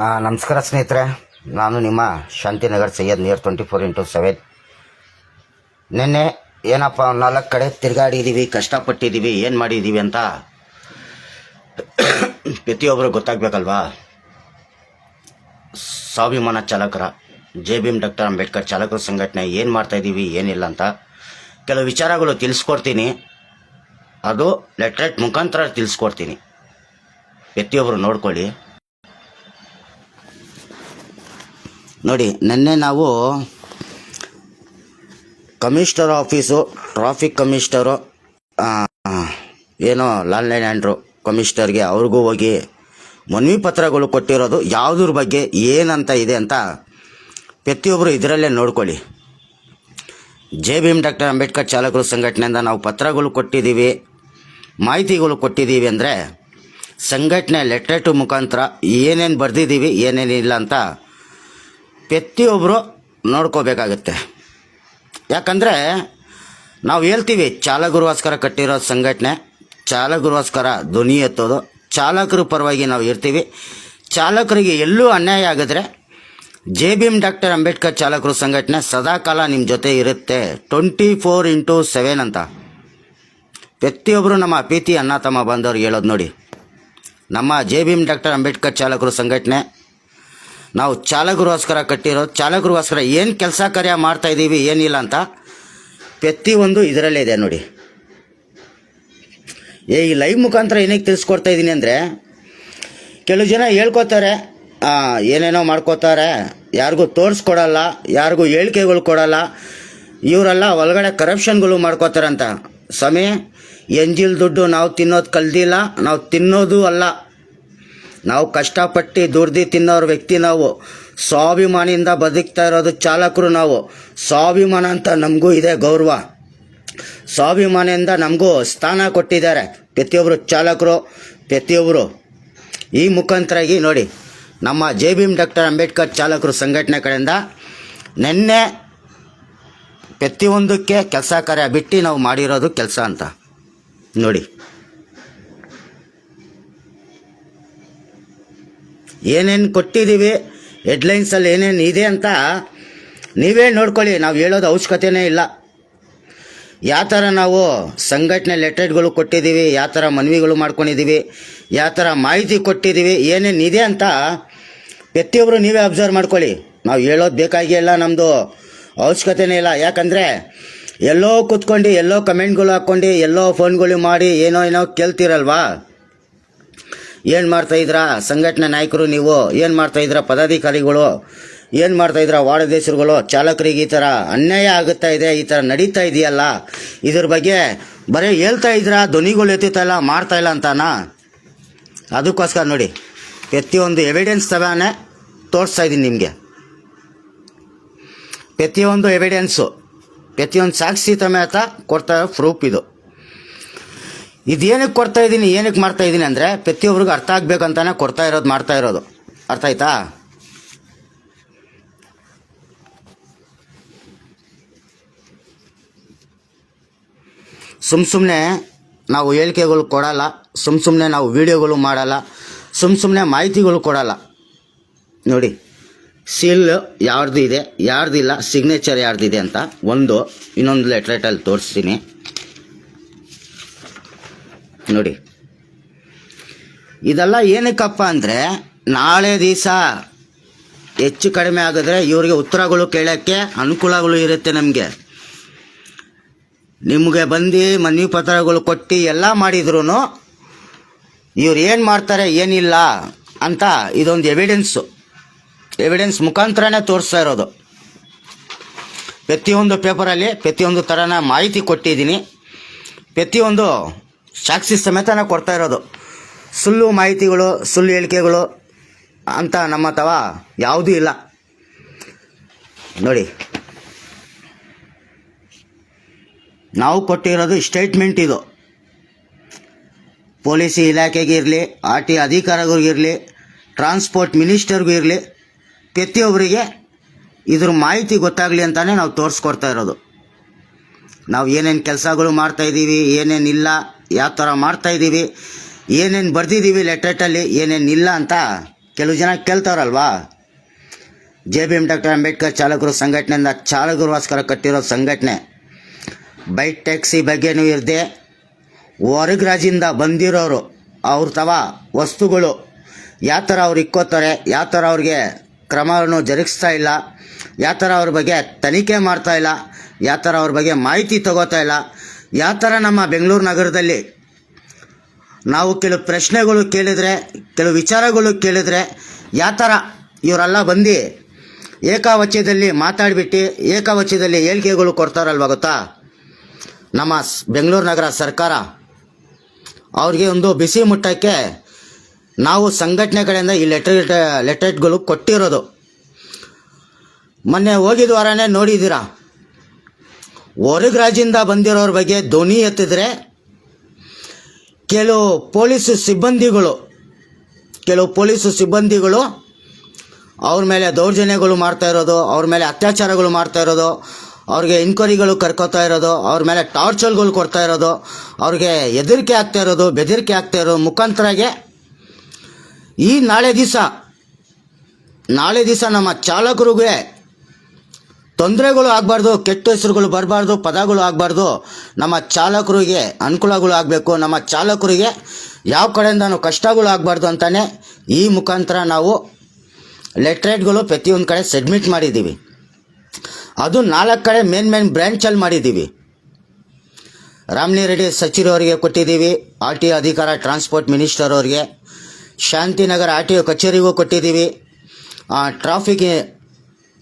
ನಮಸ್ಕಾರ ಸ್ನೇಹಿತರೆ, ನಾನು ನಿಮ್ಮ ಶಾಂತಿನಗರ್ ಸೈಯದ್ ನಿಯರ್ 24x7. ನಿನ್ನೆ ಏನಪ್ಪ 4 ಕಡೆ ತಿರುಗಾಡಿದ್ದೀವಿ, ಕಷ್ಟಪಟ್ಟಿದ್ದೀವಿ, ಏನು ಮಾಡಿದ್ದೀವಿ ಅಂತ ಪ್ರತಿಯೊಬ್ಬರು ಗೊತ್ತಾಗಬೇಕಲ್ವಾ. ಸ್ವಾಭಿಮಾನ ಚಾಲಕರ JBM ಡಾಕ್ಟರ್ ಅಂಬೇಡ್ಕರ್ ಚಾಲಕರ ಸಂಘಟನೆ ಏನು ಮಾಡ್ತಾಯಿದ್ದೀವಿ ಏನಿಲ್ಲ ಅಂತ ಕೆಲವು ವಿಚಾರಗಳು ತಿಳಿಸ್ಕೊಡ್ತೀನಿ. ಅದು ಲೆಟ್ರೇಟ್ ಮುಖಾಂತರ ತಿಳಿಸ್ಕೊಡ್ತೀನಿ, ಪ್ರತಿಯೊಬ್ಬರು ನೋಡ್ಕೊಳ್ಳಿ. ನೋಡಿ, ನಿನ್ನೆ ನಾವು ಕಮಿಷನರ್ ಆಫೀಸು, ಟ್ರಾಫಿಕ್ ಕಮಿಷನರು, ಏನೋ ಲಾಲ್ನೈನ್ ಆ್ಯಂಡ್ರು ಕಮಿಷನರ್ಗೆ ಅವ್ರಿಗೂ ಹೋಗಿ ಮನವಿ ಪತ್ರಗಳು ಕೊಟ್ಟಿರೋದು ಯಾವುದ್ರ ಬಗ್ಗೆ ಏನಂತ ಇದೆ ಅಂತ ಪ್ರತಿಯೊಬ್ಬರು ಇದರಲ್ಲೇ ನೋಡ್ಕೊಳ್ಳಿ. JBM ಡಾಕ್ಟರ್ ಅಂಬೇಡ್ಕರ್ ಚಾಲಕರ ಸಂಘಟನೆಯಿಂದ ನಾವು ಪತ್ರಗಳು ಕೊಟ್ಟಿದ್ದೀವಿ, ಮಾಹಿತಿಗಳು ಕೊಟ್ಟಿದ್ದೀವಿ ಅಂದರೆ ಸಂಘಟನೆ ಲೆಟ್ರೇಟು ಮುಖಾಂತರ ಏನೇನು ಬರೆದಿದ್ದೀವಿ ಏನೇನಿಲ್ಲ ಅಂತ ಪ್ರತಿಯೊಬ್ಬರು ನೋಡ್ಕೋಬೇಕಾಗತ್ತೆ. ಯಾಕಂದರೆ ನಾವು ಹೇಳ್ತೀವಿ ಚಾಲಕರಿಗೋಸ್ಕರ ಕಟ್ಟಿರೋ ಸಂಘಟನೆ, ಚಾಲಕರಿಗೋಸ್ಕರ ಧ್ವನಿ ಎತ್ತೋದು, ಚಾಲಕರ ಪರವಾಗಿ ನಾವು ಇರ್ತೀವಿ. ಚಾಲಕರಿಗೆ ಎಲ್ಲೂ ಅನ್ಯಾಯ ಆಗಿದ್ರೆ JBM ಡಾಕ್ಟರ್ ಅಂಬೇಡ್ಕರ್ ಚಾಲಕರ ಸಂಘಟನೆ ಸದಾಕಾಲ ನಿಮ್ಮ ಜೊತೆ ಇರುತ್ತೆ, 24x7 ಅಂತ ಪ್ರತಿಯೊಬ್ಬರು ನಮ್ಮ ಪ್ರೀತಿ ಅಣ್ಣ ತಮ್ಮ ಬಂದವ್ರಿಗೆ ಹೇಳೋದು ನೋಡಿ. ನಮ್ಮ JBM ಡಾಕ್ಟರ್ ಅಂಬೇಡ್ಕರ್ ಚಾಲಕರ ಸಂಘಟನೆ ನಾವು ಚಾಲಕರಿಗೋಸ್ಕರ ಕಟ್ಟಿರೋ, ಚಾಲಕರಿಗೋಸ್ಕರ ಏನು ಕೆಲಸ ಕಾರ್ಯ ಮಾಡ್ತಾಯಿದ್ದೀವಿ ಏನಿಲ್ಲ ಅಂತ ಪ್ರತಿಯೊಂದು ಇದರಲ್ಲೇ ಇದೆ ನೋಡಿ. ಈ ಲೈವ್ ಮುಖಾಂತರ ಏನಕ್ಕೆ ತಿಳಿಸ್ಕೊಡ್ತಾ ಇದ್ದೀನಿ ಅಂದರೆ, ಕೆಲವು ಜನ ಹೇಳ್ಕೊತಾರೆ, ಏನೇನೋ ಮಾಡ್ಕೋತಾರೆ, ಯಾರಿಗೂ ತೋರಿಸ್ಕೊಡಲ್ಲ, ಯಾರಿಗೂ ಹೇಳಿಕೆಗಳು ಕೊಡಲ್ಲ, ಇವರೆಲ್ಲ ಒಳಗಡೆ ಕರಪ್ಷನ್ಗಳು ಮಾಡ್ಕೋತಾರಂತ. ಸ್ವಾಮಿ, ಎಂಜಿಲ್ ದುಡ್ಡು ನಾವು ತಿನ್ನೋದು ಕಲ್ದಿಲ್ಲ, ನಾವು ತಿನ್ನೋದು ಅಲ್ಲ. ನಾವು ಕಷ್ಟಪಟ್ಟು ದುಡ್ದು ತಿನ್ನೋರು ವ್ಯಕ್ತಿ, ನಾವು ಸ್ವಾಭಿಮಾನಿಯಿಂದ ಬದುಕ್ತಾ ಇರೋದು ಚಾಲಕರು. ನಾವು ಸ್ವಾಭಿಮಾನ ಅಂತ ನಮಗೂ ಇದೆ ಗೌರವ, ಸ್ವಾಭಿಮಾನಿಯಿಂದ ನಮಗೂ ಸ್ಥಾನ ಕೊಟ್ಟಿದ್ದಾರೆ ಪ್ರತಿಯೊಬ್ಬರು ಚಾಲಕರು. ಪ್ರತಿಯೊಬ್ಬರು ಈ ಮುಖಾಂತರಾಗಿ ನೋಡಿ, ನಮ್ಮ JBM ಡಾಕ್ಟರ್ ಅಂಬೇಡ್ಕರ್ ಚಾಲಕರು ಸಂಘಟನೆ ಕಡೆಯಿಂದ ನಿನ್ನೆ ಪ್ರತಿಯೊಂದಕ್ಕೆ ಕೆಲಸ ಕಾರ್ಯ ಬಿಟ್ಟು ನಾವು ಮಾಡಿರೋದು ಕೆಲಸ ಅಂತ ನೋಡಿ. ಏನೇನು ಕೊಟ್ಟಿದ್ದೀವಿ, ಹೆಡ್ಲೈನ್ಸಲ್ಲಿ ಏನೇನು ಇದೆ ಅಂತ ನೀವೇ ನೋಡ್ಕೊಳ್ಳಿ. ನಾವು ಹೇಳೋದು ಅವಶ್ಯಕತೆಯೇ ಇಲ್ಲ. ಯಾವ ಥರ ನಾವು ಸಂಘಟನೆ ಲೆಟರ್ಗಳು ಕೊಟ್ಟಿದ್ದೀವಿ, ಯಾವ ಥರ ಮನವಿಗಳು ಮಾಡ್ಕೊಂಡಿದ್ದೀವಿ, ಯಾವ ಥರ ಮಾಹಿತಿ ಕೊಟ್ಟಿದ್ದೀವಿ, ಏನೇನು ಇದೆ ಅಂತ ಪ್ರತಿಯೊಬ್ಬರು ನೀವೇ ಅಬ್ಸರ್ವ್ ಮಾಡ್ಕೊಳ್ಳಿ. ನಾವು ಹೇಳೋದು ಬೇಕಾಗಿಲ್ಲ, ನಮ್ಮದು ಅವಶ್ಯಕತೆಯೇ ಇಲ್ಲ. ಯಾಕಂದರೆ ಎಲ್ಲೋ ಕೂತ್ಕೊಂಡು ಎಲ್ಲೋ ಕಮೆಂಟ್ಗಳು ಹಾಕ್ಕೊಂಡು ಎಲ್ಲೋ ಫೋನ್ಗಳು ಮಾಡಿ ಏನೋ ಕೇಳ್ತೀರಲ್ವಾ. ಏನು ಮಾಡ್ತಾಯಿದ್ರಾ ಸಂಘಟನೆ ನಾಯಕರು, ನೀವು ಏನು ಮಾಡ್ತಾಯಿದ್ರಾ ಪದಾಧಿಕಾರಿಗಳು, ಏನು ಮಾಡ್ತಾಯಿದ್ರಾ ವಾರ್ಡಾಧ್ಯಕ್ಷರುಗಳು, ಚಾಲಕರಿಗೆ ಈ ಥರ ಅನ್ಯಾಯ ಆಗುತ್ತಾ ಇದೆ, ಈ ಥರ ನಡೀತಾ ಇದೆಯಲ್ಲ, ಇದ್ರ ಬಗ್ಗೆ ಬರೀ ಹೇಳ್ತಾ ಇದ್ರಾ, ಧ್ವನಿಗಳು ಎತ್ತುತ್ತಾ ಮಾಡ್ತಾಯಿಲ್ಲ ಅಂತಾನ. ಅದಕ್ಕೋಸ್ಕರ ನೋಡಿ, ಪ್ರತಿಯೊಂದು ಎವಿಡೆನ್ಸ್ ತವಾನೆ ತೋರಿಸ್ತಾ ಇದ್ದೀನಿ ನಿಮಗೆ. ಪ್ರತಿಯೊಂದು ಎವಿಡೆನ್ಸು, ಪ್ರತಿಯೊಂದು ಸಾಕ್ಷಿ ಸಮೇತ ಕೊಡ್ತಾ ಪ್ರೂಫ್ ಇದು. ಇದೇನಕ್ಕೆ ಕೊಡ್ತಾ ಇದ್ದೀನಿ, ಏನಕ್ಕೆ ಮಾಡ್ತಾ ಇದ್ದೀನಿ ಅಂದರೆ ಪ್ರತಿಯೊಬ್ಬರಿಗೂ ಅರ್ಥ ಆಗಬೇಕಂತಾನೆ ಕೊಡ್ತಾ ಇರೋದು, ಮಾಡ್ತಾ ಇರೋದು. ಅರ್ಥ ಆಯ್ತಾ? ಸುಮ್ಮನೆ ನಾವು ಹೇಳಿಕೆಗಳು ಕೊಡಲ್ಲ, ಸುಮ್ಮನೆ ನಾವು ವಿಡಿಯೋಗಳು ಮಾಡಲ್ಲ, ಸುಮ್ಮನೆ ಮಾಹಿತಿಗಳು ಕೊಡಲ್ಲ. ನೋಡಿ, ಸೀಲ್ ಯಾರ್ದು ಇದೆ ಯಾರ್ದಿಲ್ಲ, ಸಿಗ್ನೇಚರ್ ಯಾರ್ದಿದೆ ಅಂತ ಇನ್ನೊಂದು ಲೆಟ್ರೇಟಲ್ಲಿ ತೋರಿಸ್ತೀನಿ ನೋಡಿ. ಇದೆಲ್ಲ ಏನಕ್ಕಪ್ಪ ಅಂದರೆ, ನಾಳೆ ದಿವಸ ಹೆಚ್ಚು ಕಡಿಮೆ ಆಗಿದ್ರೆ ಇವರಿಗೆ ಉತ್ತರಗಳು ಕೇಳೋಕ್ಕೆ ಅನುಕೂಲಗಳು ಇರುತ್ತೆ. ನಿಮಗೆ ಬಂದು ಮನವಿ ಪತ್ರಗಳು ಕೊಟ್ಟು ಎಲ್ಲ ಮಾಡಿದ್ರು ಇವ್ರು ಏನು ಮಾಡ್ತಾರೆ ಏನಿಲ್ಲ ಅಂತ ಇದೊಂದು ಎವಿಡೆನ್ಸ್ ಮುಖಾಂತರನೇ ತೋರಿಸ್ತಾ ಇರೋದು. ಪ್ರತಿಯೊಂದು ಪೇಪರಲ್ಲಿ ಪ್ರತಿಯೊಂದು ಥರನ ಮಾಹಿತಿ ಕೊಟ್ಟಿದ್ದೀನಿ, ಪ್ರತಿಯೊಂದು ಸಾಕ್ಷಿ ಸಮೇತನ ಕೊಡ್ತಾ ಇರೋದು. ಸುಳ್ಳು ಮಾಹಿತಿಗಳು, ಸುಳ್ಳು ಹೇಳಿಕೆಗಳು ಅಂತ ನಮ್ಮ ಅಥವಾ ಯಾವುದೂ ಇಲ್ಲ ನೋಡಿ. ನಾವು ಕೊಟ್ಟಿರೋದು ಸ್ಟೇಟ್ಮೆಂಟ್. ಇದು ಪೊಲೀಸ್ ಇಲಾಖೆಗೆ ಇರಲಿ, RT ಅಧಿಕಾರಿಗಳಿಗಿರಲಿ, ಟ್ರಾನ್ಸ್ಪೋರ್ಟ್ ಮಿನಿಸ್ಟರ್ಗೂ ಇರಲಿ, ಪ್ರತಿಯೊಬ್ಬರಿಗೆ ಇದ್ರ ಮಾಹಿತಿ ಗೊತ್ತಾಗಲಿ ಅಂತಲೇ ನಾವು ತೋರಿಸ್ಕೊಡ್ತಾ ಇರೋದು. ನಾವು ಏನೇನು ಕೆಲಸಗಳು ಮಾಡ್ತಾಯಿದ್ದೀವಿ, ಏನೇನಿಲ್ಲ, ಯಾವ ಥರ ಮಾಡ್ತಾಯಿದ್ದೀವಿ, ಏನೇನು ಬರ್ದಿದ್ದೀವಿ ಲೆಟ್ರೇಟಲ್ಲಿ, ಏನೇನಿಲ್ಲ ಅಂತ ಕೆಲವು ಜನ ಕೇಳ್ತಾರಲ್ವಾ, J B M doctor Ambedkar ಚಾಲಕರು ಸಂಘಟನೆಯಿಂದ ಚಾಲಕರಿಗೋಸ್ಕರ ಕಟ್ಟಿರೋ ಸಂಘಟನೆ. ಬೈಕ್ ಟ್ಯಾಕ್ಸಿ ಬಗ್ಗೆನೂ ಇರದೆ, ಹೊರಗೆ ರಾಜ್ಯದಿಂದ ಬಂದಿರೋರು ಅವ್ರ ವಸ್ತುಗಳು ಯಾವ ಥರ ಅವ್ರು ಇಕ್ಕೋತಾರೆ, ಯಾವ ಥರ ಅವ್ರಿಗೆ ಕ್ರಮವನ್ನು ಜರುಗಿಸ್ತಾ ಇಲ್ಲ, ಯಾವ ಥರ ಅವ್ರ ಬಗ್ಗೆ ತನಿಖೆ ಮಾಡ್ತಾ ಇಲ್ಲ, ಯಾವ ಥರ ಅವ್ರ ಬಗ್ಗೆ ಮಾಹಿತಿ ತಗೋತಾ ಇಲ್ಲ, ಯಾವ ಥರ ನಮ್ಮ ಬೆಂಗಳೂರು ನಗರದಲ್ಲಿ ನಾವು ಕೆಲವು ಪ್ರಶ್ನೆಗಳು ಕೇಳಿದರೆ, ಕೆಲವು ವಿಚಾರಗಳು ಕೇಳಿದರೆ ಯಾವ ಥರ ಇವರೆಲ್ಲ ಬಂದು ಏಕವಚನದಲ್ಲಿ ಮಾತಾಡಿಬಿಟ್ಟು ಏಕವಚನದಲ್ಲಿ ಹೇಳಿಕೆಗಳು ಕೊಡ್ತಾರಲ್ವ ಗೊತ್ತಾ. ನಮ್ಮ ಬೆಂಗಳೂರು ನಗರ ಸರ್ಕಾರ ಅವ್ರಿಗೆ ಒಂದು ಬಿಸಿ ಮುಟ್ಟಕ್ಕೆ ನಾವು ಸಂಘಟನೆ ಕಡೆಯಿಂದ ಈ ಲೆಟರ್ಗಳು ಕೊಟ್ಟಿರೋದು. ಮೊನ್ನೆ ಹೋಗಿದ ವಾರನೇ ನೋಡಿದ್ದೀರಾ, ಹೊರಗೆ ರಾಜ್ಯದಿಂದ ಬಂದಿರೋರ ಬಗ್ಗೆ ಧ್ವನಿ ಎತ್ತಿದ್ರೆ ಕೆಲವು ಪೊಲೀಸ್ ಸಿಬ್ಬಂದಿಗಳು ಅವ್ರ ಮೇಲೆ ದೌರ್ಜನ್ಯಗಳು ಮಾಡ್ತಾ ಇರೋದು, ಅವ್ರ ಮೇಲೆ ಅತ್ಯಾಚಾರಗಳು ಮಾಡ್ತಾ ಇರೋದು, ಅವ್ರಿಗೆ ಇನ್ಕ್ವೈರಿಗಳು ಕರ್ಕೋತಾ ಇರೋದು, ಅವ್ರ ಮೇಲೆ ಟಾರ್ಚರ್ಗಳು ಕೊಡ್ತಾ ಇರೋದು, ಅವ್ರಿಗೆ ಹೆದರಿಕೆ ಆಗ್ತಾ ಇರೋದು, ಬೆದರಿಕೆ ಆಗ್ತಾ ಇರೋದು ಮುಖಾಂತರಾಗೆ ಈ ನಾಳೆ ದಿವಸ ನಮ್ಮ ಚಾಲಕರಿಗೆ ತೊಂದರೆಗಳು ಆಗಬಾರ್ದು, ಕೆಟ್ಟ ಹೆಸರುಗಳು ಬರಬಾರ್ದು, ಪದಗಳು ಆಗಬಾರ್ದು, ನಮ್ಮ ಚಾಲಕರಿಗೆ ಅನುಕೂಲಗಳು ಆಗಬೇಕು, ನಮ್ಮ ಚಾಲಕರಿಗೆ ಯಾವ ಕಡೆಯಿಂದನೂ ಕಷ್ಟಗಳು ಆಗಬಾರ್ದು ಅಂತಾನೆ ಈ ಮುಖಾಂತರ ನಾವು ಲೆಟ್ರೇಟ್ಗಳು ಪ್ರತಿಯೊಂದು ಕಡೆ ಸಬ್ಮಿಟ್ ಮಾಡಿದ್ದೀವಿ. ಅದು 4 ಕಡೆ ಮೇನ್ ಬ್ರ್ಯಾಂಚಲ್ಲಿ ಮಾಡಿದ್ದೀವಿ. ರಾಮಲಿಂಗ ರೆಡ್ಡಿ ಸಚಿವರವರಿಗೆ ಕೊಟ್ಟಿದ್ದೀವಿ, ಆರ್ ಟಿ ಒ ಅಧಿಕಾರ ಟ್ರಾನ್ಸ್ಪೋರ್ಟ್ ಮಿನಿಸ್ಟರ್ ಅವರಿಗೆ, ಶಾಂತಿನಗರ ಆರ್ ಟಿ ಒ ಕಚೇರಿಗೂ ಕೊಟ್ಟಿದ್ದೀವಿ, ಟ್ರಾಫಿಕ್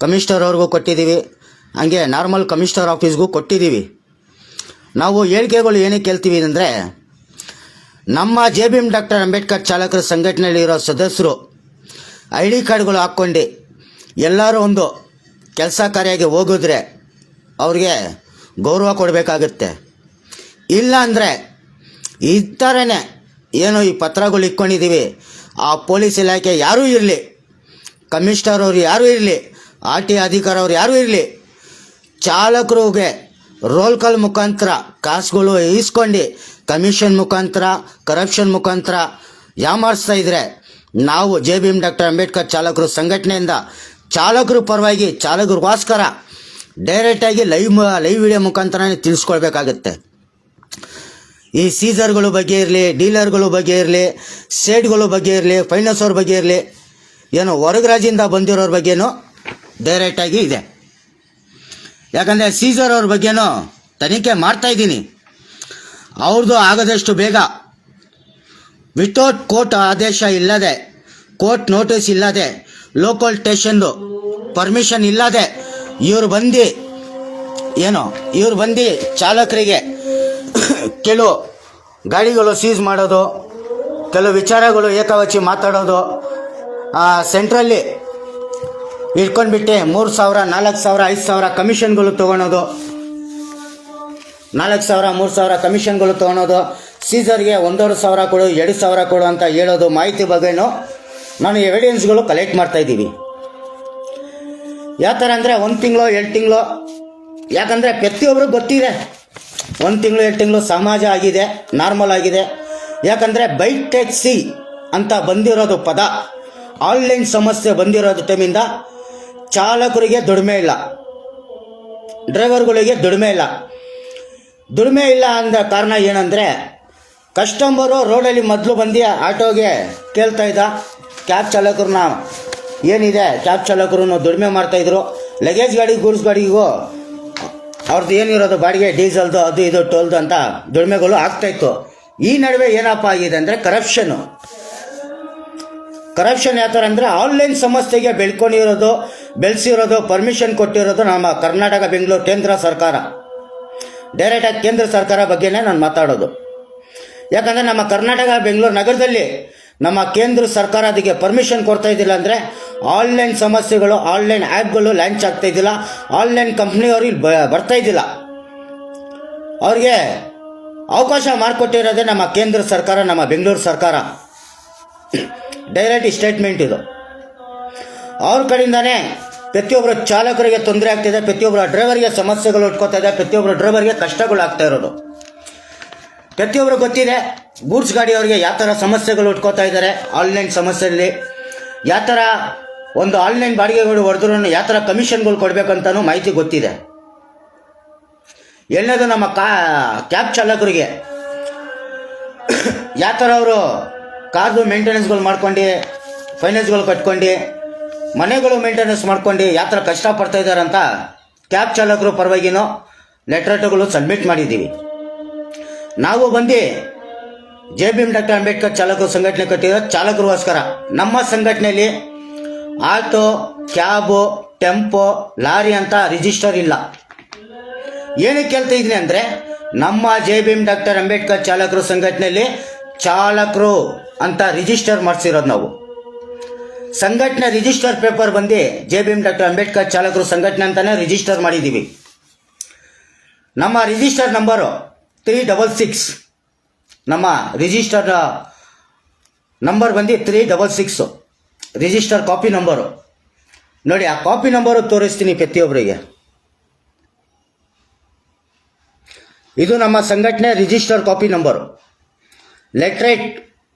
ಕಮಿಷನರ್ ಅವ್ರಿಗೂ ಕೊಟ್ಟಿದ್ದೀವಿ, ಹಂಗೆ ನಾರ್ಮಲ್ ಕಮಿಷನರ್ ಆಫೀಸ್ಗೂ ಕೊಟ್ಟಿದ್ದೀವಿ. ನಾವು ಹೇಳಿಕೆಗಳು ಏನಕ್ಕೆ ಕೇಳ್ತೀವಿ ಅಂದರೆ, ನಮ್ಮ J B M doctor Ambedkar ಚಾಲಕರ ಸಂಘಟನೆಯಲ್ಲಿರೋ ಸದಸ್ಯರು ಐ ಡಿ ಕಾರ್ಡ್ಗಳು ಹಾಕ್ಕೊಂಡು ಎಲ್ಲರೂ ಒಂದು ಕೆಲಸ ಕಾರ್ಯಕ್ಕೆ ಹೋಗಿದ್ರೆ ಅವ್ರಿಗೆ ಗೌರವ ಕೊಡಬೇಕಾಗುತ್ತೆ. ಇಲ್ಲ ಅಂದರೆ ಈ ಥರನೇ ಏನೋ ಈ ಪತ್ರಗಳು ಇಟ್ಕೊಂಡಿದ್ದೀವಿ, ಆ ಪೊಲೀಸ್ ಇಲಾಖೆ ಯಾರೂ ಇರಲಿ, ಕಮಿಷನರ್ ಅವರು ಯಾರೂ ಇರಲಿ, ಆರ್ ಟಿ ಅಧಿಕಾರ ಅವ್ರು ಯಾರೂ ಇರಲಿ, ಚಾಲಕರಿಗೆ ರೋಲ್ ಕಾಲ್ ಮುಖಾಂತರ ಕಾಸುಗಳು ಈಸ್ಕೊಂಡು ಕಮಿಷನ್ ಮುಖಾಂತರ ಕರಪ್ಷನ್ ಮುಖಾಂತರ ಯಾಮಾರಿಸ್ತಾ ಇದ್ರೆ ನಾವು J B M doctor Ambedkar ಚಾಲಕರು ಸಂಘಟನೆಯಿಂದ ಚಾಲಕರು ಪರವಾಗಿ ಚಾಲಕರಿಗೋಸ್ಕರ ಡೈರೆಕ್ಟಾಗಿ ಲೈವ್ ವಿಡಿಯೋ ಮುಖಾಂತರನೇ ತಿಳಿಸ್ಕೊಳ್ಬೇಕಾಗತ್ತೆ. ಈ ಸೀಸರ್ಗಳ ಬಗ್ಗೆ ಇರಲಿ, ಡೀಲರ್ಗಳ ಬಗ್ಗೆ ಇರಲಿ, ಸೇಡ್ಗಳ ಬಗ್ಗೆ ಇರಲಿ, ಫೈನಾನ್ಸ್ ಅವ್ರ ಬಗ್ಗೆ ಇರಲಿ, ಏನೋ ಹೊರಗೆ ರಾಜ್ಯದಿಂದ ಬಂದಿರೋರ ಬಗ್ಗೆನೂ ಡೈರೆಕ್ಟಾಗಿ ಇದೆ. ಯಾಕಂದರೆ ಸೀಸರ್ ಅವ್ರ ಬಗ್ಗೆನೂ ತನಿಖೆ ಮಾಡ್ತಾಯಿದ್ದೀನಿ. ಅವ್ರದ್ದು ಆಗದಷ್ಟು ಬೇಗ ವಿತೌಟ್ ಕೋರ್ಟ್ ಆದೇಶ ಇಲ್ಲದೆ, ಕೋರ್ಟ್ ನೋಟಿಸ್ ಇಲ್ಲದೆ, ಲೋಕಲ್ ಸ್ಟೇಷನ್ದು ಪರ್ಮಿಷನ್ ಇಲ್ಲದೆ ಇವ್ರು ಬಂದು ಚಾಲಕರಿಗೆ ಕೆಲವು ಗಾಡಿಗಳು ಸೀಸ್ ಮಾಡೋದು, ಕೆಲವು ವಿಚಾರಗಳು ಏಕವಚಿ ಮಾತಾಡೋದು, ಸೆಂಟ್ರಲ್ಲಿ ಇಟ್ಕೊಂಡ್ಬಿಟ್ಟು 3,000, 4,000, 5,000 ಕಮಿಷನ್ಗಳು ತೊಗೊಳೋದು, 4,000, 3,000 ಕಮಿಷನ್ಗಳು ತೊಗೊಳೋದು, ಸೀಸರ್ಗೆ 1,500 ಕೊಡು, 2,000 ಕೊಡು ಅಂತ ಹೇಳೋದು ಮಾಹಿತಿ ಬಗ್ಗೆನೂ ನಾನು ಎವಿಡೆನ್ಸ್ಗಳು ಕಲೆಕ್ಟ್ ಮಾಡ್ತಾಯಿದ್ದೀವಿ. ಯಾವ ಥರ ಅಂದರೆ 1 ತಿಂಗಳು 2 ತಿಂಗಳು, ಯಾಕಂದರೆ ಪ್ರತಿಯೊಬ್ಬರಿಗೆ ಗೊತ್ತಿದೆ 1 ತಿಂಗಳು 2 ತಿಂಗಳು ಸಮಾಜ ಆಗಿದೆ, ನಾರ್ಮಲ್ ಆಗಿದೆ. ಯಾಕಂದರೆ ಬೈಕ್ ಟ್ಯಾಕ್ಸಿ ಅಂತ ಬಂದಿರೋದು ಪದ, ಆನ್ಲೈನ್ ಸಮಸ್ಯೆ ಬಂದಿರೋದು ಟೈಮಿಂದ ಚಾಲಕರಿಗೆ ದುಡಿಮೆ ಇಲ್ಲ, ಡ್ರೈವರ್ಗಳಿಗೆ ದುಡಿಮೆ ಇಲ್ಲ ಅಂದ ಕಾರಣ ಏನಂದರೆ, ಕಸ್ಟಮರು ರೋಡಲ್ಲಿ ಮೊದಲು ಬಂದು ಆಟೋಗೆ ಕೇಳ್ತಾ ಇದ್ದ, ಕ್ಯಾಬ್ ಚಾಲಕರನ್ನ ಏನಿದೆ ಕ್ಯಾಬ್ ಚಾಲಕರು ದುಡಿಮೆ ಮಾಡ್ತಾಯಿದ್ರು, ಲಗೇಜ್ ಗಾಡಿ ಗೂಡ್ಸ್ ಗಾಡಿಗೂ ಅವ್ರದ್ದು ಏನಿರೋದು ಬಾಡಿಗೆ ಡೀಸೆಲ್ದು ಅದು ಇದು ಟೋಲ್ದು ಅಂತ ದುಡಿಮೆಗಳು ಆಗ್ತಾಯಿತ್ತು. ಈ ನಡುವೆ ಏನಪ್ಪ ಆಗಿದೆ ಅಂದರೆ ಕರಪ್ಷನ್ ಯಾವ ಥರ ಅಂದರೆ, ಆನ್ಲೈನ್ ಸಮಸ್ಯೆಗೆ ಬೆಳೆಸಿರೋದು ಪರ್ಮಿಷನ್ ಕೊಟ್ಟಿರೋದು ನಮ್ಮ ಕರ್ನಾಟಕ ಬೆಂಗಳೂರು ಕೇಂದ್ರ ಸರ್ಕಾರ. ಡೈರೆಕ್ಟಾಗಿ ಕೇಂದ್ರ ಸರ್ಕಾರ ಬಗ್ಗೆನೇ ನಾನು ಮಾತಾಡೋದು. ಯಾಕಂದರೆ ನಮ್ಮ ಕರ್ನಾಟಕ ಬೆಂಗಳೂರು ನಗರದಲ್ಲಿ ನಮ್ಮ ಕೇಂದ್ರ ಸರ್ಕಾರ ಅದಕ್ಕೆ ಪರ್ಮಿಷನ್ ಕೊಡ್ತಾ ಇದ್ದಿಲ್ಲ ಅಂದರೆ, ಆನ್ಲೈನ್ ಸಮಸ್ಯೆಗಳು, ಆನ್ಲೈನ್ ಆ್ಯಪ್ಗಳು ಲಾಂಚ್ ಆಗ್ತಾಯಿದ್ದಿಲ್ಲ, ಆನ್ಲೈನ್ ಕಂಪ್ನಿಯವ್ರಿಗೆ ಬರ್ತಾಯಿದ್ದಿಲ್ಲ. ಅವ್ರಿಗೆ ಅವಕಾಶ ಮಾಡಿಕೊಟ್ಟಿರೋದೇ ನಮ್ಮ ಕೇಂದ್ರ ಸರ್ಕಾರ, ನಮ್ಮ ಬೆಂಗಳೂರು ಸರ್ಕಾರ. ಡೈರೆಕ್ಟ್ ಸ್ಟೇಟ್ಮೆಂಟ್ ಇದು. ಅವ್ರ ಕಡೆಯಿಂದನೇ ಪ್ರತಿಯೊಬ್ಬರು ಚಾಲಕರಿಗೆ ತೊಂದರೆ ಆಗ್ತಿದೆ, ಪ್ರತಿಯೊಬ್ಬರ ಡ್ರೈವರ್ಗೆ ಸಮಸ್ಯೆಗಳು ಉಟ್ಕೋತಾ ಇದೆ, ಪ್ರತಿಯೊಬ್ಬರು ಡ್ರೈವರ್ಗೆ ಕಷ್ಟಗಳು ಆಗ್ತಾ ಇರೋದು ಪ್ರತಿಯೊಬ್ಬರು ಗೊತ್ತಿದೆ. ಗೂಡ್ಸ್ ಗಾಡಿಯವ್ರಿಗೆ ಯಾವ ಥರ ಸಮಸ್ಯೆಗಳು ಉಟ್ಕೋತಾ ಇದ್ದಾರೆ ಆನ್ಲೈನ್ ಸಮಸ್ಯೆಯಲ್ಲಿ. ಯಾವ ಥರ ಒಂದು ಆನ್ಲೈನ್ ಬಾಡಿಗೆಗಳು ಹೊಡೆದ್ರೂ ಯಾವ ಥರ ಕಮಿಷನ್ಗಳು ಕೊಡಬೇಕಂತನೂ ಮಾಹಿತಿ ಗೊತ್ತಿದೆ. ಎರಡನೇದು ನಮ್ಮ ಕ್ಯಾಬ್ ಚಾಲಕರಿಗೆ ಯಾವ ಥರ ಅವರು ಕಾರ್ದು ಮೇಂಟೆನೆನ್ಸ್ಗಳು ಮಾಡ್ಕೊಂಡು ಫೈನಾನ್ಸ್ಗಳು ಕಟ್ಕೊಂಡು ಮನೆಗಳು ಮೇಂಟೆನೆನ್ಸ್ ಮಾಡ್ಕೊಂಡು ಯಾವ ಥರ ಕಷ್ಟಪಡ್ತಾ ಇದ್ದಾರೆ ಅಂತ ಕ್ಯಾಬ್ ಚಾಲಕರು ಪರವಾಗಿನೋ ಲೆಟರ್ಗಳು ಸಬ್ಮಿಟ್ ಮಾಡಿದ್ದೀವಿ. ನಾವು ಬಂದು JBM ಡಾಕ್ಟರ್ ಅಂಬೇಡ್ಕರ್ ಚಾಲಕರು ಸಂಘಟನೆ ಕಟ್ಟಿರೋ ಚಾಲಕರಿಗೋಸ್ಕರ ನಮ್ಮ ಸಂಘಟನೆಯಲ್ಲಿ ಆಟೋ, ಕ್ಯಾಬು, ಟೆಂಪೋ, ಲಾರಿ ಅಂತ ರಿಜಿಸ್ಟರ್ ಇಲ್ಲ. ಏನಕ್ಕೆ ಹೇಳ್ತಾ ಇದ್ದೀನಿ ಅಂದರೆ, ನಮ್ಮ JBM ಡಾಕ್ಟರ್ ಅಂಬೇಡ್ಕರ್ ಚಾಲಕರು ಸಂಘಟನೆಯಲ್ಲಿ ಚಾಲಕರು ಅಂತ ರಿಜಿಸ್ಟರ್ ಮಾಡಿಸಿರೋದು ನಾವು. ಸಂಘಟನೆ ರಿಜಿಸ್ಟರ್ ಪೇಪರ್ ಬಂದು JBM ಡಾಕ್ಟರ್ ಅಂಬೇಡ್ಕರ್ ಚಾಲಕರು ಸಂಘಟನೆ ಅಂತಾನೆ ರಿಜಿಸ್ಟರ್ ಮಾಡಿದ್ದೀವಿ. ನಮ್ಮ ರಿಜಿಸ್ಟರ್ ನಂಬರು 366. ನಮ್ಮ ರಿಜಿಸ್ಟರ್ ನಂಬರ್ ಬಂದು 366 ರಿಜಿಸ್ಟರ್ ಕಾಪಿ ನಂಬರು. ನೋಡಿ, ಆ ಕಾಪಿ ನಂಬರು ತೋರಿಸ್ತೀನಿ ಪ್ರತಿಯೊಬ್ಬರಿಗೆ. ಇದು ನಮ್ಮ ಸಂಘಟನೆ ರಿಜಿಸ್ಟರ್ ಕಾಪಿ ನಂಬರು. ಲೆಟ್ರೇಟ್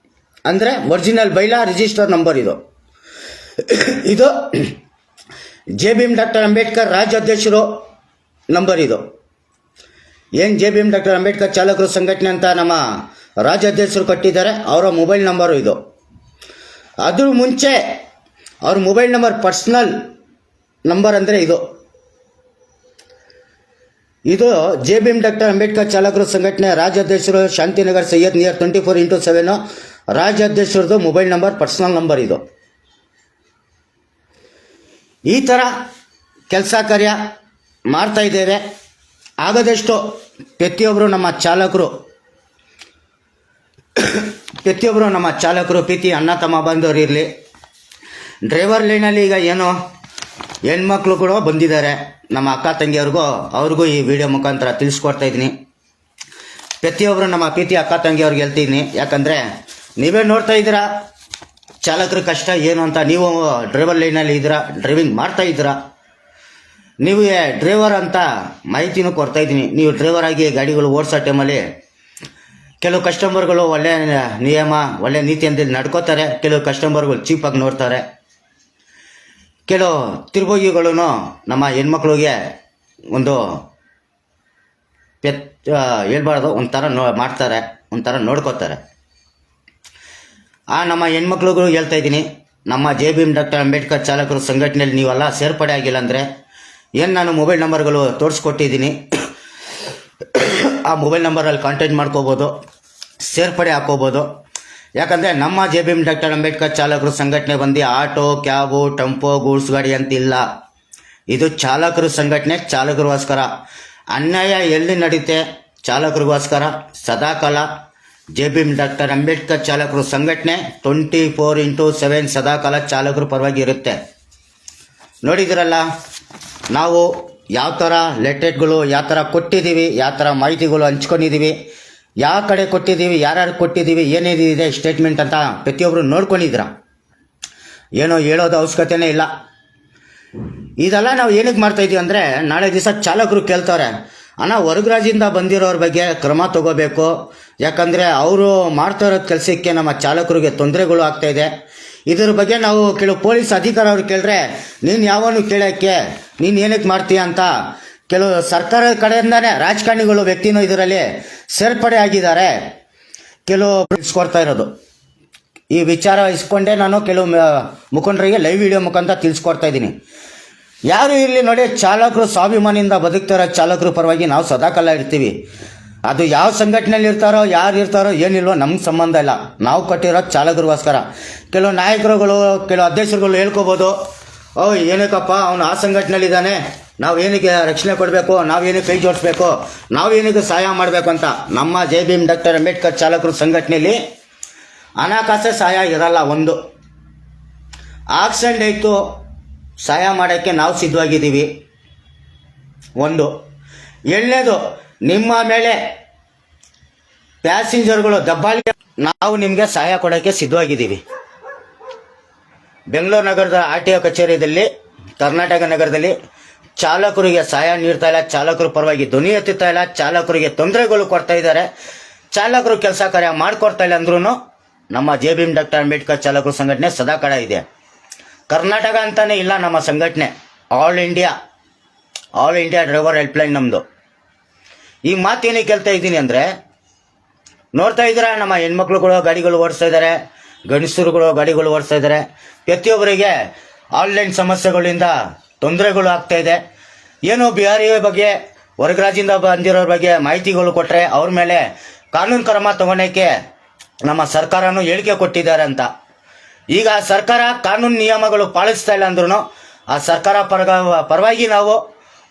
ಅಂದರೆ ಒರಿಜಿನಲ್ ಬೈಲಾ ರಿಜಿಸ್ಟರ್ ನಂಬರ್ ಇದು. ಇದು JBM ಡಾಕ್ಟರ್ ಅಂಬೇಡ್ಕರ್ ರಾಜ್ಯಾಧ್ಯಕ್ಷರು ನಂಬರ್ ಇದು. ಏನು JBM ಡಾಕ್ಟರ್ ಅಂಬೇಡ್ಕರ್ ಚಾಲಕರು ಸಂಘಟನೆ ಅಂತ ನಮ್ಮ ರಾಜ್ಯಾಧ್ಯಕ್ಷರು ಕಟ್ಟಿದ್ದಾರೆ, ಅವರ ಮೊಬೈಲ್ ನಂಬರು ಇದು. ಅದ್ರ ಮುಂಚೆ ಅವ್ರ ಮೊಬೈಲ್ ನಂಬರ್ ಪರ್ಸ್ನಲ್ ನಂಬರ್ ಅಂದರೆ ಇದು JBM ಡಾಕ್ಟರ್ ಅಂಬೇಡ್ಕರ್ ಚಾಲಕರು ಸಂಘಟನೆ ರಾಜ್ಯಾಧ್ಯಕ್ಷರು ಶಾಂತಿನಗರ್ ಸೈಯದ್ ನಿಯರ್ 24x7 ರಾಜ್ಯಾಧ್ಯಕ್ಷರದು ಮೊಬೈಲ್ ನಂಬರ್ ಪರ್ಸ್ನಲ್ ನಂಬರ್ ಇದು. ಈ ಥರ ಕೆಲಸ ಕಾರ್ಯ ಮಾಡ್ತಾ ಇದ್ದೇವೆ. ಆಗದಷ್ಟು ಪ್ರತಿಯೊಬ್ಬರು ನಮ್ಮ ಚಾಲಕರು ಪ್ರೀತಿ ಅಣ್ಣ ತಮ್ಮ ಬಂದವರು ಇರಲಿ. ಡ್ರೈವರ್ ಲೈನಲ್ಲಿ ಈಗ ಏನೋ ಹೆಣ್ಮಕ್ಳು ಕೂಡ ಬಂದಿದ್ದಾರೆ. ನಮ್ಮ ಅಕ್ಕ ತಂಗಿಯವ್ರಿಗೂ ಈ ವಿಡಿಯೋ ಮುಖಾಂತರ ತಿಳಿಸ್ಕೊಡ್ತಾ ಇದ್ದೀನಿ. ಪ್ರತಿಯೊಬ್ಬರು ನಮ್ಮ ಪ್ರೀತಿ ಅಕ್ಕ ತಂಗಿಯವ್ರಿಗೆ ಹೇಳ್ತಿದ್ದೀನಿ. ಯಾಕಂದರೆ ನೀವೇ ನೋಡ್ತಾ ಇದ್ದೀರಾ ಚಾಲಕರ ಕಷ್ಟ ಏನು ಅಂತ. ನೀವು ಡ್ರೈವರ್ ಲೈನಲ್ಲಿ ಇದ್ದೀರಾ, ಡ್ರೈವಿಂಗ್ ಮಾಡ್ತಾ ಇದ್ದೀರಾ. ನೀವು ಡ್ರೈವರ್ ಅಂತ ಮಾಹಿತಿನೂ ಕೊಡ್ತಾ ಇದ್ದೀನಿ. ನೀವು ಡ್ರೈವರ್ ಆಗಿ ಗಾಡಿಗಳು ಓಡಿಸೋ ಟೈಮಲ್ಲಿ ಕೆಲವು ಕಸ್ಟಮರ್ಗಳು ಒಳ್ಳೆ ನಿಯಮ, ಒಳ್ಳೆ ನೀತಿಯಲ್ಲಿ ನಡ್ಕೋತಾರೆ. ಕೆಲವು ಕಸ್ಟಮರ್ಗಳು ಚೀಪಾಗಿ ನೋಡ್ತಾರೆ. ಕೆಲವು ತಿರುಬೋಗಿಗಳು ನಮ್ಮ ಹೆಣ್ಮಕ್ಳಿಗೆ ಒಂದು ಹೇಳ್ಬಾರ್ದು ಒಂಥರ ಮಾಡ್ತಾರೆ, ಒಂಥರ ನೋಡ್ಕೋತಾರೆ. ನಮ್ಮ ಹೆಣ್ಮಕ್ಳಿಗೂ ಹೇಳ್ತಾ ಇದ್ದೀನಿ, ನಮ್ಮ JBM ಡಾಕ್ಟರ್ ಅಂಬೇಡ್ಕರ್ ಚಾಲಕರು ಸಂಘಟನೆಯಲ್ಲಿ ನೀವೆಲ್ಲ ಸೇರ್ಪಡೆ ಆಗಿಲ್ಲ ಅಂದರೆ ಏನು ನಾನು ಮೊಬೈಲ್ ನಂಬರ್ಗಳು ತೋರಿಸ್ಕೊಟ್ಟಿದ್ದೀನಿ, ಆ ಮೊಬೈಲ್ ನಂಬರಲ್ಲಿ ಕಾಂಟ್ಯಾಕ್ಟ್ ಮಾಡ್ಕೋಬೋದು, ಸೇರ್ಪಡೆ ಹಾಕೋಬೋದು. ಯಾಕಂದರೆ ನಮ್ಮ JBM ಡಾಕ್ಟರ್ ಅಂಬೇಡ್ಕರ್ ಚಾಲಕರು ಸಂಘಟನೆ ಬಂದು ಆಟೋ, ಕ್ಯಾಬು, ಟೆಂಪೋ, ಗೂಡ್ಸ್ ಗಾಡಿ ಅಂತಿಲ್ಲ. ಇದು ಚಾಲಕರು ಸಂಘಟನೆ, ಚಾಲಕರಿಗೋಸ್ಕರ. ಅನ್ಯಾಯ ಎಲ್ಲಿ ನಡೀತೆ ಚಾಲಕರಿಗೋಸ್ಕರ ಸದಾಕಾಲ JBM ಡಾಕ್ಟರ್ ಅಂಬೇಡ್ಕರ್ ಚಾಲಕರು ಸಂಘಟನೆ 24x7 ಸದಾಕಾಲ ಚಾಲಕರು ಪರವಾಗಿ ಇರುತ್ತೆ. ನೋಡಿದಿರಲ್ಲ, ನಾವು ಯಾವ ಥರ ಲೆಟರ್ಗಳು ಯಾವ ಥರ ಕೊಟ್ಟಿದ್ದೀವಿ, ಯಾವ ಥರ ಮಾಹಿತಿಗಳು ಹಂಚ್ಕೊಂಡಿದ್ದೀವಿ, ಯಾವ ಕಡೆ ಕೊಟ್ಟಿದ್ದೀವಿ, ಯಾರ್ಯಾರು ಕೊಟ್ಟಿದ್ದೀವಿ, ಏನೇನಿದೆ ಸ್ಟೇಟ್ಮೆಂಟ್ ಅಂತ ಪ್ರತಿಯೊಬ್ಬರು ನೋಡ್ಕೊಂಡಿದ್ದೀರ. ಏನೋ ಹೇಳೋದು ಅವಶ್ಯಕತೆನೇ ಇಲ್ಲ. ಇದೆಲ್ಲ ನಾವು ಏನಕ್ಕೆ ಮಾಡ್ತಾಯಿದ್ದೀವಿ ಅಂದರೆ, ನಾಳೆ ದಿವಸ ಚಾಲಕರು ಕೇಳ್ತಾರೆ, ಅಣ್ಣ ಹೊರಗೆ ರಾಜ್ಯದಿಂದ ಬಂದಿರೋರ ಬಗ್ಗೆ ಕ್ರಮ ತಗೋಬೇಕು. ಯಾಕಂದರೆ ಅವರು ಮಾಡ್ತಾ ಇರೋ ಕೆಲಸಕ್ಕೆ ನಮ್ಮ ಚಾಲಕರಿಗೆ ತೊಂದರೆಗಳು ಆಗ್ತಾಯಿದೆ. ಇದ್ರ ಬಗ್ಗೆ ನಾವು ಕೆಲವು ಪೊಲೀಸ್ ಅಧಿಕಾರಿಯವ್ರು ಕೇಳಿದ್ರೆ, ನೀನು ಯಾವನು ಕೇಳೋಕ್ಕೆ, ನೀನು ಏನಕ್ಕೆ ಮಾಡ್ತೀಯ ಅಂತ ಕೆಲವು ಸರ್ಕಾರದ ಕಡೆಯಿಂದಾನೆ ರಾಜಕಾರಣಿಗಳು ವ್ಯಕ್ತಿನೂ ಇದರಲ್ಲಿ ಸೇರ್ಪಡೆ ಆಗಿದ್ದಾರೆ. ಕೆಲವು ತಿಳಿಸ್ಕೊಡ್ತಾ ಇರೋದು ಈ ವಿಚಾರ ಇಸ್ಕೊಂಡೆ ನಾನು ಕೆಲವು ಮುಖಂಡರಿಗೆ ಲೈವ್ ವಿಡಿಯೋ ಮುಖಾಂತರ ತಿಳಿಸ್ಕೊಡ್ತಾ ಇದ್ದೀನಿ. ಯಾರು ಇರಲಿ ನೋಡಿ, ಚಾಲಕರು ಸ್ವಾಭಿಮಾನಿಯಿಂದ ಬದುಕ್ತಾರೋ ಚಾಲಕರು ಪರವಾಗಿ ನಾವು ಸದಾಕಾಲ ಇರ್ತೀವಿ. ಅದು ಯಾವ ಸಂಘಟನೆಯಲ್ಲಿ ಇರ್ತಾರೋ, ಯಾರು ಇರ್ತಾರೋ ಏನಿಲ್ವೋ ನಮ್ಗೆ ಸಂಬಂಧ ಇಲ್ಲ. ನಾವು ಕಟ್ಟಿರೋ ಚಾಲಕರಿಗೋಸ್ಕರ. ಕೆಲವು ನಾಯಕರುಗಳು, ಕೆಲವು ಅಧ್ಯಕ್ಷರುಗಳು ಹೇಳ್ಕೋಬೋದು, ಏನಕ್ಕಪ್ಪ ಅವನು ಆ ಸಂಘಟನೆಯಲ್ಲಿದ್ದಾನೆ, ನಾವು ಏನಕ್ಕೆ ರಕ್ಷಣೆ ಕೊಡಬೇಕು, ನಾವೇನಕ್ಕೆ ಕೈ ಜೋಡಿಸ್ಬೇಕು, ನಾವೇನಕ್ಕೆ ಸಹಾಯ ಮಾಡಬೇಕು ಅಂತ. ನಮ್ಮ JBM ಡಾಕ್ಟರ್ ಅಂಬೇಡ್ಕರ್ ಚಾಲಕರು ಸಂಘಟನೆಯಲ್ಲಿ ಹಣಕಾಸು ಸಹಾಯ ಇರಲ್ಲ. ಒಂದು ಆಕ್ಸಿಡೆಂಟ್ ಆಯಿತು, ಸಹಾಯ ಮಾಡೋಕ್ಕೆ ನಾವು ಸಿದ್ಧವಾಗಿದ್ದೀವಿ. ಒಂದು ಎರಡನೇದು, ನಿಮ್ಮ ಮೇಲೆ ಪ್ಯಾಸೆಂಜರ್ಗಳು ದಬ್ಬಾಳಿಕೆ, ನಾವು ನಿಮಗೆ ಸಹಾಯ ಕೊಡೋಕ್ಕೆ ಸಿದ್ಧವಾಗಿದ್ದೀವಿ. ಬೆಂಗಳೂರು ನಗರದ RTO ಕಚೇರಿಯಲ್ಲಿ, ಕರ್ನಾಟಕ ನಗರದಲ್ಲಿ ಚಾಲಕರಿಗೆ ಸಹಾಯ ನೀಡ್ತಾ ಇಲ್ಲ, ಚಾಲಕರು ಪರವಾಗಿ ಧ್ವನಿ ಎತ್ತುತ್ತಾ ಇಲ್ಲ, ಚಾಲಕರಿಗೆ ತೊಂದರೆಗಳು ಕೊಡ್ತಾ ಇದ್ದಾರೆ, ಚಾಲಕರು ಕೆಲಸ ಕಾರ್ಯ ಮಾಡಿಕೊಡ್ತಾ ಇಲ್ಲ ಅಂದ್ರೂ ನಮ್ಮ JBM ಡಾಕ್ಟರ್ ಅಂಬೇಡ್ಕರ್ ಚಾಲಕರು ಸಂಘಟನೆ ಸದಾಕಾಲ ಇದೆ. ಕರ್ನಾಟಕ ಅಂತಾನೆ ಇಲ್ಲ ನಮ್ಮ ಸಂಘಟನೆ, ಆಲ್ ಇಂಡಿಯಾ ಡ್ರೈವರ್ ಹೆಲ್ಪ್ಲೈನ್ ನಮ್ಮದು. ಈ ಮಾತೇನಕ್ಕೆ ಕೇಳ್ತಾ ಇದ್ದೀನಿ ಅಂದರೆ, ನೋಡ್ತಾ ಇದ್ದೀರಾ ನಮ್ಮ ಹೆಣ್ಮಕ್ಳುಗಳು ಗಾಡಿಗಳು ಓಡಿಸ್ತಾ ಇದ್ದಾರೆ, ಗಂಡಸರುಗಳು ಗಾಡಿಗಳು ಓಡಿಸ್ತಾ ಇದ್ದಾರೆ. ಪ್ರತಿಯೊಬ್ಬರಿಗೆ ಆನ್ಲೈನ್ ಸಮಸ್ಯೆಗಳಿಂದ ತೊಂದರೆಗಳು ಆಗ್ತಾ ಇದೆ. ಏನು ಬಿಹಾರಿ ಬಗ್ಗೆ, ಹೊರಗೆ ರಾಜ್ಯದಿಂದ ಬಂದಿರೋರ ಬಗ್ಗೆ ಮಾಹಿತಿಗಳು ಕೊಟ್ಟರೆ ಅವ್ರ ಮೇಲೆ ಕಾನೂನು ಕ್ರಮ ತಗೊಳಕ್ಕೆ ನಮ್ಮ ಸರ್ಕಾರನೂ ಹೇಳಿಕೆ ಕೊಟ್ಟಿದ್ದಾರೆ ಅಂತ. ಈಗ ಸರ್ಕಾರ ಕಾನೂನು ನಿಯಮಗಳು ಪಾಲಿಸ್ತಾ ಇಲ್ಲ ಅಂದ್ರೂ ಆ ಸರ್ಕಾರ ಪರವಾಗಿ ನಾವು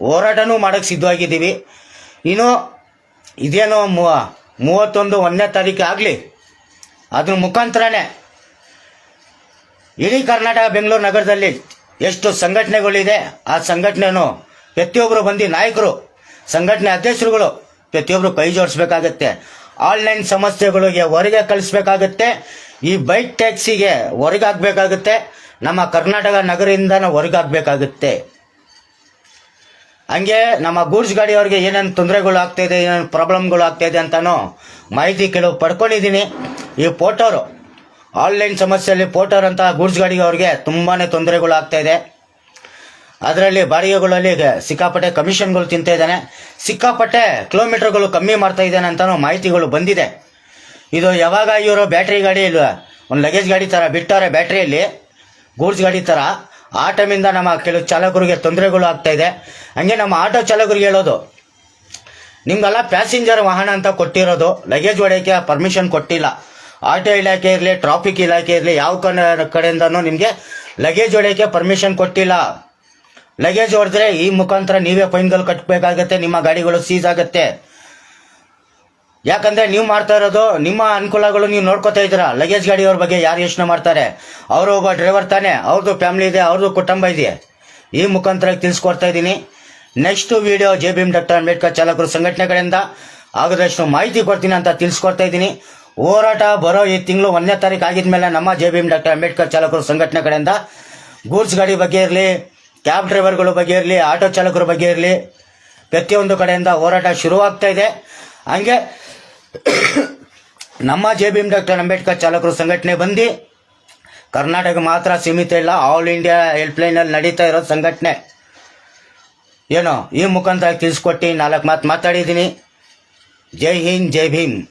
ಹೋರಾಟನೂ ಮಾಡೋಕ್ಕೆ ಸಿದ್ಧವಾಗಿದ್ದೀವಿ. ಇನ್ನು ಇದೇನೋ 31ನೇ ತಾರೀಕು ಆಗಲಿ, ಅದ್ರ ಮುಖಾಂತರನೇ ಇಡೀ ಕರ್ನಾಟಕ ಬೆಂಗಳೂರು ನಗರದಲ್ಲಿ ಎಷ್ಟು ಸಂಘಟನೆಗಳಿದೆ ಆ ಸಂಘಟನೆನೂ ಪ್ರತಿಯೊಬ್ಬರು ಬಂದು ನಾಯಕರು, ಸಂಘಟನೆ ಅಧ್ಯಕ್ಷರುಗಳು ಪ್ರತಿಯೊಬ್ಬರು ಕೈ ಜೋಡಿಸ್ಬೇಕಾಗತ್ತೆ. ಆನ್ಲೈನ್ ಸಮಸ್ಯೆಗಳಿಗೆ ಹೊರಗೆ ಕಳಿಸ್ಬೇಕಾಗತ್ತೆ. ಈ ಬೈಕ್ ಟ್ಯಾಕ್ಸಿಗೆ ಹೊರಗಾಗಬೇಕಾಗುತ್ತೆ. ನಮ್ಮ ಕರ್ನಾಟಕ ನಗರದಿಂದನೇ ಹೊರಗಾಗಬೇಕಾಗುತ್ತೆ. ಹಂಗೆ ನಮ್ಮ ಗೂಡ್ಸ್ ಗಾಡಿಯವ್ರಿಗೆ ಏನೇನು ತೊಂದರೆಗಳು ಆಗ್ತಾಯಿದೆ, ಏನೇನು ಪ್ರಾಬ್ಲಮ್ಗಳು ಆಗ್ತಾಯಿದೆ ಅಂತಲೂ ಮಾಹಿತಿ ಕೆಲವು ಪಡ್ಕೊಂಡಿದ್ದೀನಿ. ಈ ಪೋಟೋರು ಆನ್ಲೈನ್ ಸಮಸ್ಯೆಯಲ್ಲಿ ಪೋಟೋರ್ ಅಂತ ಗೂಡ್ಸ್ ಗಾಡಿಯವ್ರಿಗೆ ತುಂಬಾ ತೊಂದರೆಗಳು ಆಗ್ತಾಯಿದೆ. ಅದರಲ್ಲಿ ಬಾಡಿಗೆಗಳಲ್ಲಿ ಸಿಕ್ಕಾಪಟ್ಟೆ ಕಮಿಷನ್ಗಳು ತಿಂತಾ ಇದ್ದಾನೆ, ಸಿಕ್ಕಾಪಟ್ಟೆ ಕಿಲೋಮೀಟರ್ಗಳು ಕಮ್ಮಿ ಮಾಡ್ತಾ ಇದ್ದಾನೆ ಅಂತಲೂ ಮಾಹಿತಿಗಳು ಬಂದಿದೆ. ಇದು ಯಾವಾಗ ಇವರು ಬ್ಯಾಟ್ರಿ ಗಾಡಿ ಒಂದು ಲಗೇಜ್ ಗಾಡಿ ಥರ ಬಿಟ್ಟಾರೆ ಬ್ಯಾಟ್ರಿಯಲ್ಲಿ, ಗೂಡ್ಸ್ ಗಾಡಿ ಥರ, ಆ ಟೈಮಿಂದ ನಮ್ಮ ಕೆಲವು ಚಾಲಕರಿಗೆ ತೊಂದರೆಗಳು ಆಗ್ತಾಯಿದೆ. ಹಂಗೆ ನಮ್ಮ ಆಟೋ ಚಾಲಕರಿಗೆ ಹೇಳೋದು, ನಿಮ್ಗೆಲ್ಲ ಪ್ಯಾಸೆಂಜರ್ ವಾಹನ ಅಂತ ಕೊಟ್ಟಿರೋದು, ಲಗೇಜ್ ಹೊಡೆಯೋಕ್ಕೆ ಪರ್ಮಿಷನ್ ಕೊಟ್ಟಿಲ್ಲ. ಆಟೋ ಇಲಾಖೆ ಇರಲಿ, ಟ್ರಾಫಿಕ್ ಇಲಾಖೆ ಇರಲಿ, ಯಾವ ಕಡೆಯಿಂದನೂ ನಿಮಗೆ ಲಗೇಜ್ ಹೊಡೆಯೋಕ್ಕೆ ಪರ್ಮಿಷನ್ ಕೊಟ್ಟಿಲ್ಲ. ಲಗೇಜ್ ಹೊಡೆದ್ರೆ ಈ ಮುಖಾಂತರ ನೀವೇ ಫೈನ್ಗಳು ಕಟ್ಟಬೇಕಾಗತ್ತೆ, ನಿಮ್ಮ ಗಾಡಿಗಳು ಸೀಸ್ ಆಗುತ್ತೆ. ಯಾಕಂದರೆ ನೀವು ಮಾಡ್ತಾ ಇರೋದು ನಿಮ್ಮ ಅನುಕೂಲಗಳು ನೀವು ನೋಡ್ಕೋತಾ ಇದ್ದೀರಾ. ಲಗೇಜ್ ಗಾಡಿಯವ್ರ ಬಗ್ಗೆ ಯಾರು ಯೋಚನೆ ಮಾಡ್ತಾರೆ? ಅವರು ಒಬ್ಬ ಡ್ರೈವರ್ ತಾನೆ, ಅವ್ರದ್ದು ಫ್ಯಾಮಿಲಿ ಇದೆ, ಅವ್ರದ್ದು ಕುಟುಂಬ ಇದೆ. ಈ ಮುಖಾಂತರ ತಿಳಿಸ್ಕೊಡ್ತಾ ಇದ್ದೀನಿ. Next video Jai Bhim doctor Ambedkar ಚಾಲಕರು ಸಂಘಟನೆ ಕಡೆಯಿಂದ ಆಗದಷ್ಟು ಮಾಹಿತಿ ಕೊಡ್ತೀನಿ ಅಂತ ತಿಳಿಸ್ಕೊಡ್ತಾ ಇದ್ದೀನಿ. ಹೋರಾಟ ಬರೋ ಈ ತಿಂಗಳು 1ನೇ ತಾರೀಕು ಆಗಿದ್ಮೇಲೆ ನಮ್ಮ ಜೆ ಭೀಮ್ ಡಾಕ್ಟರ್ ಅಂಬೇಡ್ಕರ್ ಚಾಲಕರು ಸಂಘಟನೆ ಕಡೆಯಿಂದ ಗೂಡ್ಸ್ ಗಾಡಿ ಬಗ್ಗೆ ಇರಲಿ, ಕ್ಯಾಬ್ ಡ್ರೈವರ್ಗಳ ಬಗ್ಗೆ ಇರಲಿ, ಆಟೋ ಚಾಲಕರ ಬಗ್ಗೆ ಇರಲಿ, ಪ್ರತಿಯೊಂದು ಕಡೆಯಿಂದ ಹೋರಾಟ ಶುರುವಾಗ್ತಾ ಇದೆ. ಹಂಗೆ ನಮ್ಮ ಜೆ ಭೀಮ್ ಡಾಕ್ಟರ್ ಅಂಬೇಡ್ಕರ್ ಚಾಲಕರು ಸಂಘಟನೆ ಬಂದು ಕರ್ನಾಟಕ ಮಾತ್ರ ಸೀಮಿತ ಇಲ್ಲ, ಆಲ್ ಇಂಡಿಯಾ ಹೆಲ್ಪ್ಲೈನಲ್ಲಿ ನಡೀತಾ ಇರೋ ಸಂಘಟನೆ. ಏನೋ ಈ ಮುಖಾಂತರ ತಿಳಿಸ್ಕೊಟ್ಟು 4 ಮಾತು ಮಾತಾಡಿದ್ದೀನಿ. ಜೈ ಹಿಂದ್, ಜೈ ಭೀಮ್.